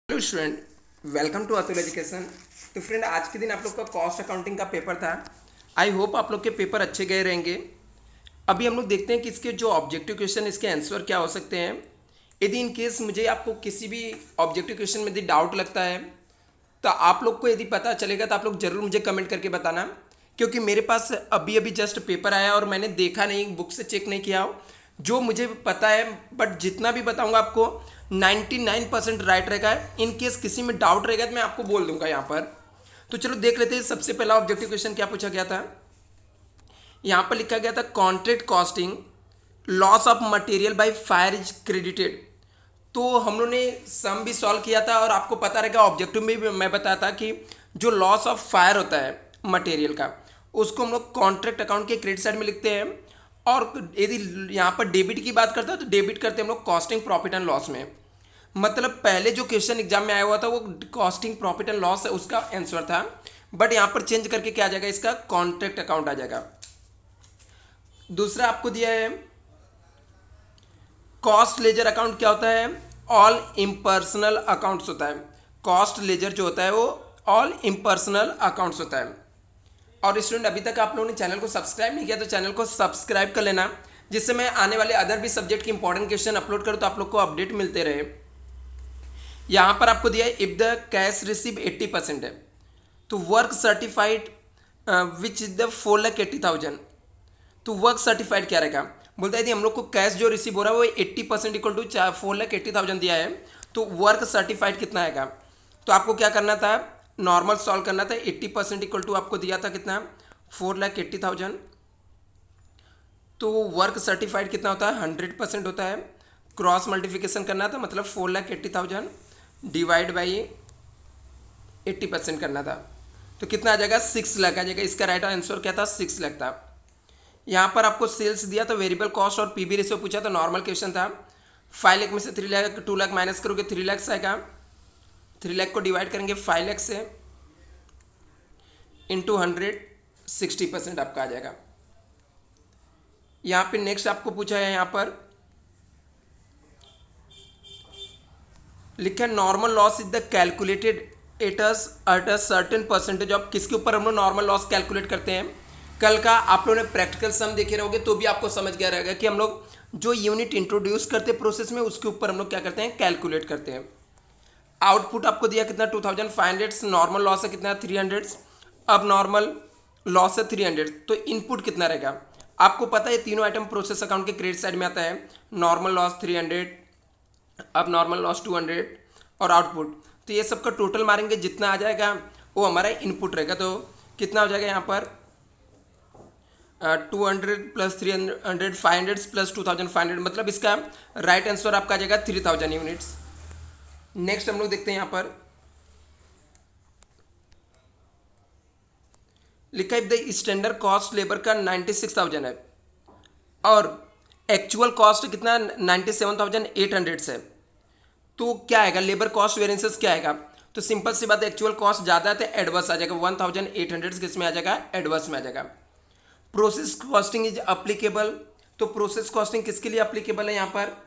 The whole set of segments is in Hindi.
Hello student, welcome to Atul education. तो फ्रेंड, आज के दिन आप लोग का कॉस्ट अकाउंटिंग का पेपर था। आई होप आप लोग के पेपर अच्छे गए रहेंगे। अभी हम लोग देखते हैं कि इसके जो ऑब्जेक्टिव क्वेश्चन, इसके आंसर क्या हो सकते हैं। यदि इन केस मुझे आपको किसी भी ऑब्जेक्टिव क्वेश्चन में यदि डाउट लगता है तो आप लोग को यदि पता चलेगा तो आप लोग जरूर मुझे कमेंट करके बताना, क्योंकि मेरे पास अभी अभी जस्ट पेपर आया और मैंने देखा नहीं, बुक से चेक नहीं किया हो। जो मुझे पता है, बट जितना भी बताऊंगा आपको 99% राइट रहेगा। इन केस किसी में डाउट रहेगा तो मैं आपको बोल दूंगा यहाँ पर। तो चलो देख लेते हैं। सबसे पहला ऑब्जेक्टिव क्वेश्चन क्या पूछा गया था। यहाँ पर लिखा गया था contract costing loss of material by fire is credited. तो हम लोग ने सम भी सॉल्व किया था और आपको पता रहेगा ऑब्जेक्टिव में भी मैं बताया था कि जो लॉस ऑफ फायर होता है मटेरियल का, उसको हम लोग कॉन्ट्रैक्ट अकाउंट के क्रेडिट साइड में लिखते हैं। और यदि यहाँ पर डेबिट की बात करते हैं तो डेबिट करते हैं हम लोग कॉस्टिंग प्रॉफिट एंड लॉस में। मतलब पहले जो क्वेश्चन एग्जाम में आया हुआ था वो कॉस्टिंग प्रॉफिट एंड लॉस है, उसका आंसर था। बट यहाँ पर चेंज करके क्या आ जाएगा, इसका कॉन्ट्रैक्ट अकाउंट आ जाएगा। दूसरा आपको दिया है कॉस्ट लेजर अकाउंट। क्या होता है? ऑल इम्पर्सनल अकाउंट्स होता है। कॉस्ट लेजर जो होता है वो ऑल इम्पर्सनल अकाउंट्स होता है। और स्टूडेंट, अभी तक आप लोगों ने चैनल को सब्सक्राइब नहीं किया तो चैनल को सब्सक्राइब कर लेना, जिससे मैं आने वाले अदर भी सब्जेक्ट के इंपॉर्टेंट क्वेश्चन अपलोड करूँ तो आप लोग को अपडेट मिलते रहे। यहाँ पर आपको दिया है इफ द कैश रिसीव 80% है तो work certified which is the 4,80,000। तो वर्क सर्टिफाइड क्या रहेगा? बोलता है यदि हम लोग को कैश जो रिसीव हो रहा है वो 80% इक्वल टू 4,80,000 दिया है तो वर्क सर्टिफाइड कितना आएगा? तो आपको क्या करना था, नॉर्मल सॉल्व करना था। 80% इक्वल टू आपको दिया था कितना, 4,80,000। तो वर्क सर्टिफाइड कितना होता है, 100% होता है। क्रॉस मल्टीप्लिकेशन करना था, मतलब 4,80,000 डिवाइड बाई 80% करना था। तो कितना आ जाएगा, 6 लाख आ जाएगा। इसका राइट आंसर क्या था, 6 लाख था। यहाँ पर आपको सेल्स दिया तो वेरिएबल कॉस्ट और पीबी रेशियो पूछा तो नॉर्मल क्वेश्चन था। 5 लाख में से 3 लाख 2 लाख माइनस करोगे 3 लाख आएगा। 3 लाख को डिवाइड करेंगे 5 लाख से, इंटू 100, 60% आपका आ जाएगा। यहाँ पे नेक्स्ट आपको पूछा है, यहाँ पर लिखा है normal loss is the calculated at a certain percentage of. किसके ऊपर हम लोग नॉर्मल लॉस कैलकुलेट करते हैं? कल का आप लोगों ने प्रैक्टिकल सम देखे रहोगे तो भी आपको समझ गया रहेगा कि हम लोग जो यूनिट इंट्रोड्यूस करते हैं प्रोसेस में, उसके ऊपर हम लोग क्या करते हैं, कैलकुलेट करते हैं। आउटपुट आपको दिया कितना, 2,500। नॉर्मल लॉस है कितना, 300। अब नॉर्मल लॉस है 300, तो इनपुट कितना रहेगा? आपको पता है तीनों आइटम प्रोसेस अकाउंट के क्रेडिट साइड में आता है। नॉर्मल लॉस 300, अब नॉर्मल लॉस 200 और आउटपुट। तो ये सबका टोटल मारेंगे, जितना आ जाएगा वो हमारा इनपुट रहेगा। तो कितना हो जाएगा यहाँ पर, 200 प्लस 300, 500 प्लस 2,500, मतलब इसका राइट आंसर आपका आ जाएगा 3,000 यूनिट्स। नेक्स्ट हम लोग देखते हैं, यहाँ पर लिखा है द स्टैंडर्ड कॉस्ट लेबर का 96,000 है और एक्चुअल कॉस्ट कितना, 97,800 है। तो क्या आएगा, लेबर कॉस्ट वेरिएंसेस क्या आएगा? तो सिंपल सी बात है, एक्चुअल कॉस्ट ज़्यादा है तो एडवर्स आ जाएगा, 1,800 किस में आ जाएगा, एडवर्स में आ जाएगा। Process costing is applicable. तो प्रोसेस कॉस्टिंग किसके लिए अप्लीकेबल है यहाँ पर?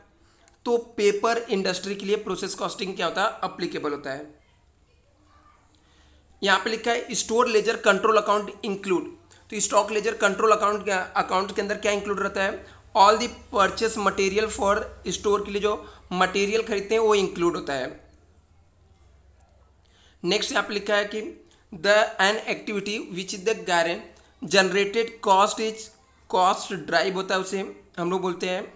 तो पेपर इंडस्ट्री के लिए प्रोसेस कॉस्टिंग क्या होता है, अप्लीकेबल होता है। यहाँ पे लिखा है store ledger control account include. तो स्टॉक लेजर कंट्रोल अकाउंट के अंदर क्या इंक्लूड रहता है, all the purchase material for store के लिए जो मटेरियल खरीदते हैं वो इंक्लूड होता है। नेक्स्ट यहाँ पे लिखा है कि the an activity which is the grant generated cost is, cost drive होता है उसे हम लोग बोलते हैं।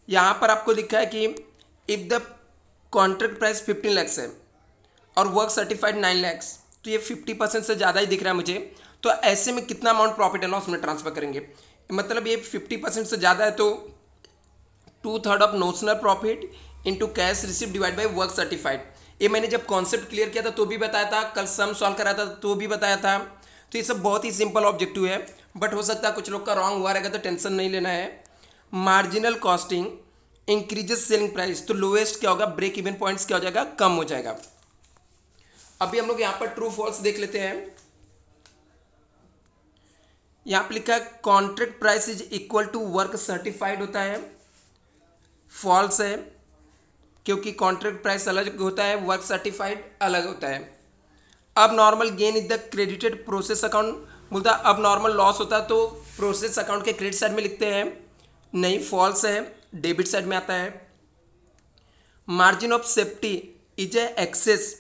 यहाँ पर आपको लिखा है कि if the contract price 15 lakhs है और वर्क सर्टिफाइड 9 लैक्स, तो ये 50% से ज़्यादा ही दिख रहा है मुझे। तो ऐसे में कितना अमाउंट प्रॉफिट एंड लॉस में ट्रांसफर करेंगे? मतलब ये 50% से ज़्यादा है तो 2/3 of notional profit into cash receipt divide by work certified. ये मैंने जब कॉन्सेप्ट क्लियर किया था तो भी बताया था, कल सम सॉल्व करा था तो भी बताया था। तो ये सब बहुत ही सिंपल ऑब्जेक्टिव है, बट हो सकता है कुछ लोग का रॉन्ग हुआ रहेगा तो टेंशन नहीं लेना है। Marginal costing increases selling price, तो लोएस्ट क्या होगा, ब्रेक इवन पॉइंट्स क्या हो जाएगा, कम हो जाएगा। अभी हम लोग यहाँ पर ट्रू फॉल्स देख लेते हैं। यहाँ पर लिखा है contract price is equal to work certified होता है, फॉल्स है। क्योंकि कॉन्ट्रैक्ट प्राइस अलग होता है, वर्क सर्टिफाइड अलग होता है। अब normal gain is the credited process account, बोलता अब नॉर्मल लॉस होता है तो प्रोसेस अकाउंट के क्रेडिट साइड में लिखते हैं, नहीं फॉल्स है, डेबिट साइड में आता है। Margin of safety is a excess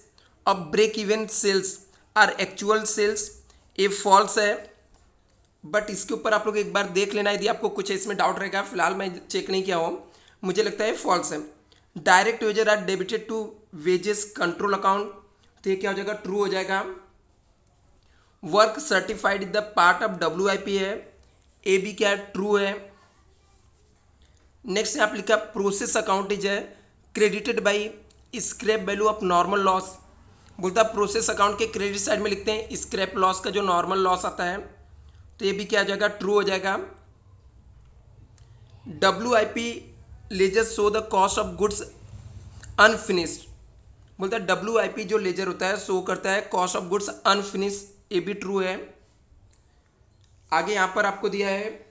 of break even sales are actual sales, ये फॉल्स है, बट इसके ऊपर आप लोग एक बार देख लेना यदि आपको कुछ इसमें डाउट रहेगा, फिलहाल मैं चेक नहीं किया हूँ, मुझे लगता है फॉल्स है। Direct wages are debited to wages control account, तो ये क्या हो जाएगा, ट्रू हो जाएगा। Work certified is the part of WIP है, ए भी क्या है, ट्रू है। नेक्स्ट आप लिखा प्रोसेस अकाउंट इज है credited by scrap value of normal loss, बोलता प्रोसेस अकाउंट के क्रेडिट साइड में लिखते हैं स्क्रैप लॉस का जो नॉर्मल लॉस आता है, तो ये भी क्या आ जाएगा, ट्रू हो जाएगा। WIP ledger show the cost of goods unfinished, बोलता है WIP जो लेजर होता है शो करता है कॉस्ट ऑफ गुड्स अनफिनिश्ड, ये भी ट्रू है। आगे यहां पर आपको दिया है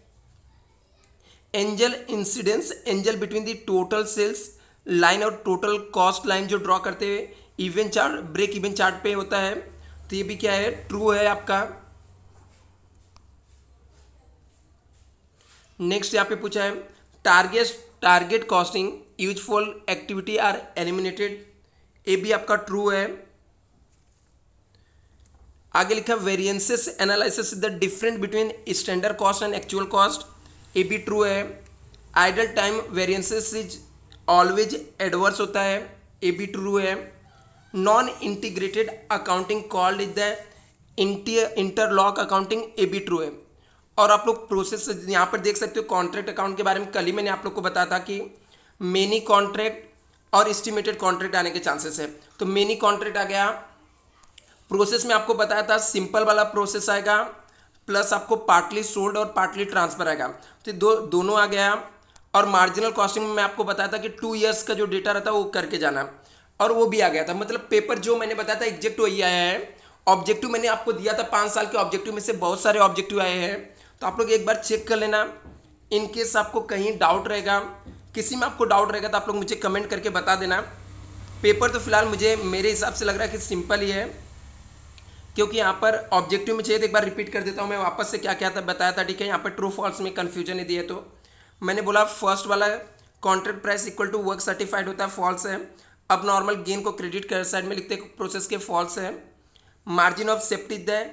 angle incidence, angle between the total sales line और टोटल कॉस्ट लाइन जो ड्रॉ करते हुए even chart break even chart पे होता है, तो ये भी क्या है, ट्रू है आपका। नेक्स्ट यहाँ पे पूछा है target costing useful activity are eliminated, ये भी आपका ट्रू है। आगे लिखा variances analysis the difference between standard cost and actual cost, ये भी ट्रू है। Idle time variances is always adverse होता है, ये भी ट्रू है। Non integrated accounting called is the interlock accounting, ये भी ट्रू है। और आप लोग प्रोसेस यहाँ पर देख सकते हो कॉन्ट्रैक्ट अकाउंट के बारे में कल ही मैंने आप लोग को बताया था कि मेनी कॉन्ट्रैक्ट और एस्टिमेटेड कॉन्ट्रैक्ट आने के चांसेस है, तो मेनी कॉन्ट्रैक्ट आ गया। प्रोसेस में आपको बताया था सिंपल वाला प्रोसेस आएगा, प्लस आपको पार्टली सोल्ड और पार्टली ट्रांसफर आएगा, तो दोनों आ गया। और मार्जिनल कॉस्टिंग में मैं आपको बताया था कि 2 इयर्स का जो डेटा रहता है वो करके जाना, और वो भी आ गया था। मतलब पेपर जो मैंने बताया था एग्जैक्ट वही आया है। ऑब्जेक्टिव मैंने आपको दिया था 5 साल के ऑब्जेक्टिव में से बहुत सारे ऑब्जेक्टिव आए हैं, तो आप लोग एक बार चेक कर लेना। इन केस आपको कहीं डाउट रहेगा, किसी में आपको डाउट रहेगा तो आप लोग मुझे कमेंट करके बता देना। पेपर तो फिलहाल मुझे मेरे हिसाब से लग रहा है कि सिंपल ही है, क्योंकि यहाँ पर ऑब्जेक्टिव में चाहिए तो एक बार रिपीट कर देता हूँ मैं वापस से क्या क्या था बताया था, ठीक है। यहाँ पर ट्रू फॉल्स में कन्फ्यूजन ही दिए, तो मैंने बोला फर्स्ट वाला contract price equal to work certified होता है, फॉल्स है। अब नॉर्मल गेन को क्रेडिट कर साइड में लिखते हैं प्रोसेस के, फॉल्स है। Margin of safety the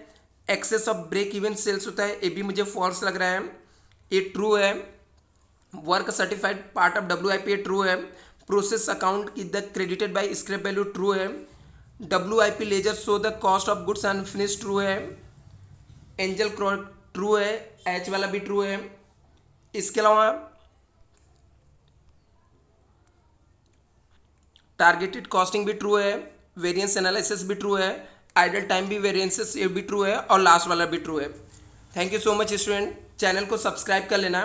excess of break even sales होता है, ये भी मुझे फॉल्स लग रहा है, ये ट्रू है। Work certified part of WIP, ये ट्रू है। Process account is the credited by scrap value, true है। WIP ledger show the cost of goods unfinished, true है। एंजल ट्रू है, एच वाला भी ट्रू है। इसके अलावा टारगेटेड कॉस्टिंग भी ट्रू है, वेरिएंस एनालिसिस भी ट्रू है, आइडल टाइम भी वेरिएंसेस ये भी ट्रू है, और लास्ट वाला भी ट्रू है। Thank you so much student, channel को सब्सक्राइब कर लेना।